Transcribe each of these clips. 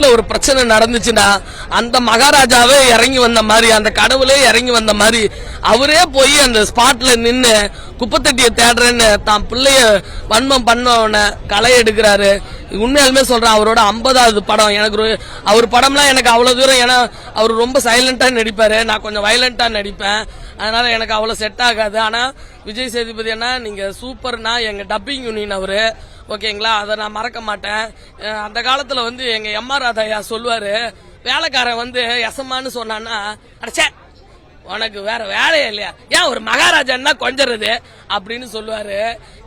வீட்டுல ஒரு பிரச்சனை நடந்துச்சுன்னா அந்த மகாராஜாவே இறங்கி வந்த மாதிரி, அந்த கடவுளே இறங்கி வந்த மாதிரி அவரே போய் அந்த ஸ்பாட்ல நின்னு குப்பத்தட்டிய தேடுறேன்னு தான் பிள்ளைய வன்மம் பண்ணவன களை எடுக்கிறாரு. உண்மையாலுமே சொல்றேன், அவரோட 50வது படம் எனக்கு அவர் படம்லாம் எனக்கு அவ்வளவு தூரம், ஏன்னா அவர் ரொம்ப சைலண்டா நடிப்பாரு, நான் கொஞ்சம் வயலண்டா நடிப்பேன், அதனால எனக்கு அவ்வளவு செட் ஆகாது. ஆனா விஜய் சேதுபதி அண்ணா நீங்க சூப்பர்னா, எங்க டப்பிங் யூனியன் அவரு, ஓகேங்களா, அதை நான் மறக்க மாட்டேன். அந்த காலத்துல வந்து எங்க எம்ஆர் ராதையா சொல்லுவாரு, வேலைக்காரன் வந்து எசமான்னு சொன்னான்னா, அடச்சே உனக்கு வேற வேலையே இல்லையா, ஏன் ஒரு மகாராஜா கொஞ்சறது அப்படின்னு சொல்லுவாரு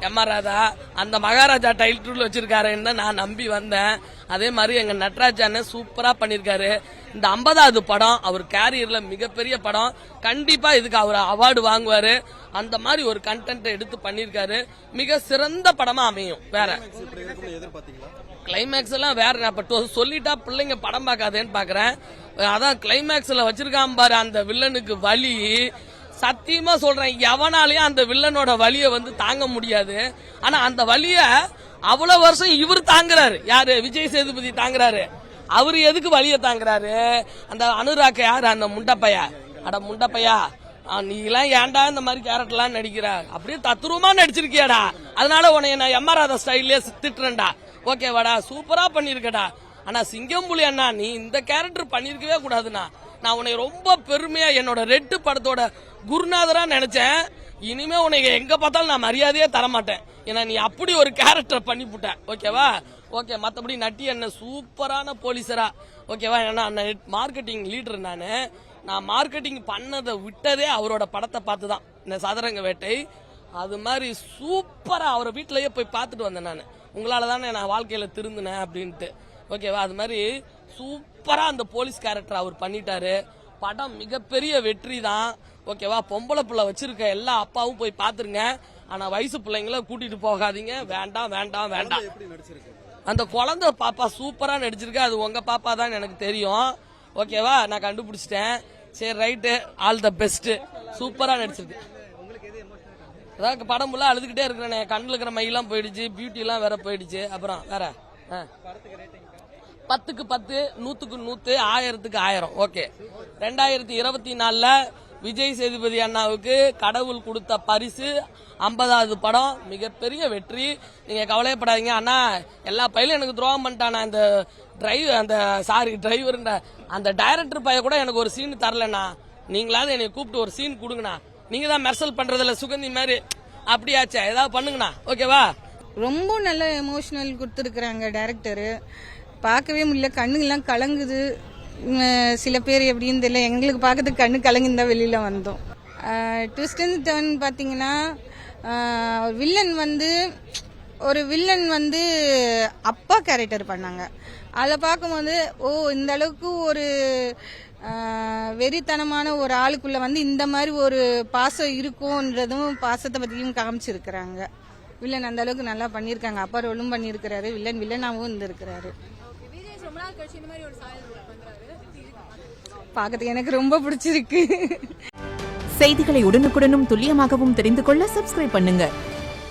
எம்ஆர் ராதா. அந்த மகாராஜா டைட்டில் வச்சிருக்காருன்னு நான் நம்பி வந்தேன். அதே மாதிரி எங்க நட்ராஜ் அண்ணன் சூப்பரா பண்ணிருக்காரு. இந்த 50வது படம் அவர் கேரியர்ல மிகப்பெரிய படம், கண்டிப்பா இதுக்கு அவர் அவார்டு வாங்குவாரு. அந்த மாதிரி ஒரு கண்டென்ட் எடுத்து பண்ணிருக்காரு, மிக சிறந்த படமா அமையும். வேற கிளைமேக்ஸ் எல்லாம் வேற, இப்ப சொல்லிட்டா பிள்ளைங்க படம் பார்க்காதேன்னு பாக்குறேன். அதான் கிளைமேக்ஸ்ல வச்சிருக்கான் பாரு அந்த வில்லனுக்கு வலி, சத்தியமா சொல்றேன் எவனாலையும் அந்த வில்லனோட வலியை வந்து தாங்க முடியாது. ஆனா அந்த வலிய அவ்வளவு வருஷம் இவர் தாங்குறாரு. யாரு? விஜய் சேதுபதி தாங்குறாரு. அவரு எதுக்கு வலிய தாங்குறாரு? அந்த அனுராக் யாரு? அந்த முண்டப்பையா. அட முண்டப்பையா, நீ எல்லாம் ஏன்டா இந்த மாதிரி கேரக்டர்லாம் நடிக்கிற, அப்படியே தத்துருவமா நடிச்சிருக்கியாடா, அதனால உன்னை நான் எம்ஆர் ராதா ஸ்டைல்லே திட்டுறேன்டா, ஓகேவாடா, சூப்பரா பண்ணிருக்கடா. ஆனா சிங்கம்புலி அண்ணா நீ இந்த கேரக்டர் பண்ணிருக்கவே கூடாதுண்ணா. நான் உன்னை ரொம்ப பெருமையா என்னோட ரெட்டு படத்தோட குருநாதரா நினைச்சேன். இனிமே உனக்கு எங்க பார்த்தாலும் நான் மரியாதையே தரமாட்டேன், ஏன்னா நீ அப்படி ஒரு கேரக்டர் பண்ணி புட்ட, ஓகேவா? ஓகே, மத்தபடி நட்டி அண்ணன் சூப்பரான போலீஸரா, ஓகேவா? ஏன்னா மார்க்கெட்டிங் லீடர் நான் மார்க்கெட்டிங் பண்ணதை விட்டதே அவரோட படத்தை பார்த்து தான், இந்த சதுரங்க வேட்டை. அது மாதிரி சூப்பரா அவரை வீட்டிலேயே போய் பார்த்துட்டு வந்தேன் நான், உங்களால தானே நான் வாழ்க்கையில திருந்தினேன் அப்படின்ட்டு, ஓகேவா? அது மாதிரி சூப்பரா அந்த போலீஸ் கேரக்டர் அவர் பண்ணிட்டாரு. படம் மிகப்பெரிய வெற்றி தான், ஓகேவா? பொம்பளை பிள்ளை வச்சிருக்க எல்லா அப்பாவும் போய் பாத்துருங்க, ஆனா வயசு பிள்ளைங்கள கூட்டிட்டு போகாதீங்க, வேண்டாம் வேண்டாம் வேண்டாம். அந்த குழந்தை பாப்பா சூப்பரா நடிச்சிருக்கு, அது உங்க பாப்பா தான் எனக்கு தெரியும், ஓகேவா? நான் கண்டுபிடிச்சிட்டேன். சரி, ரைட்டு, ஆல் த பெஸ்ட், சூப்பரா நடிச்சிருக்கு. அதாவது படம் ஃபுல்லா அழுதுகிட்டே இருக்கிறேன், கண்ணுல இருக்கிற மையெல்லாம் போயிடுச்சு, பியூட்டி எல்லாம் வேற போயிடுச்சு. அப்புறம் வேற 10க்கு 10, 100க்கு 100, 1000க்கு 1000. ஓகே, 2024 விஜய் சேதுபதி அண்ணாவுக்கு கடவுள் கொடுத்த பரிசு 50வது படம், மிகப்பெரிய வெற்றி. நீங்க கவலைப்படாதீங்க அண்ணா, எல்லா பையிலும் எனக்கு துரோகம் பண்ணிட்டானா, இந்த டிரைவர் அந்த டைரக்டர் பைய கூட எனக்கு ஒரு சீன் தரலண்ணா, நீங்களாவது என்னை கூப்பிட்டு ஒரு சீன் கொடுங்கண்ணா. நீங்க தான் மெர்சல் பண்றதுல சுகந்தி மாதிரி, அப்படியாச்சா, ஏதாவது பண்ணுங்கண்ணா, ஓகேவா? ரொம்ப நல்ல எமோஷனல் கொடுத்துருக்குறாங்க டைரக்டரு, பார்க்கவே முடியல, கண்ணுங்கெல்லாம் கலங்குது. சில பேர் எப்படின்னு தெரியல, எங்களுக்கு பார்க்கறதுக்கு கண்ணு கலங்கிருந்தா வெளியில வந்தோம். ட்விஸ்ட் அண்ட் டர்ன் பார்த்தீங்கன்னா, ஒரு வில்லன் வந்து அப்பா கேரக்டர் பண்ணாங்க. அதை பார்க்கும்போது இந்த அளவுக்கு ஒரு வெறித்தனமான ஒரு ஆளுக்குள்ள வந்து இந்த மாதிரி ஒரு பாசம் இருக்கும்ன்றதும் பாசத்தை பத்தியும் காமிச்சிருக்கிறாங்க. வில்லன் அந்த அளவுக்கு நல்லா பண்ணிருக்காங்க, அப்பா ரோலும் பண்ணிருக்கிறாரு, வில்லனாவும் இருந்திருக்கிறாரு. பார்க்கறதுக்கு எனக்கு ரொம்ப பிடிச்சிருக்கு. செய்திகளை உடனுக்குடனும் துல்லியமாகவும் தெரிந்து கொள்ள சப்ஸ்கிரைப் பண்ணுங்க.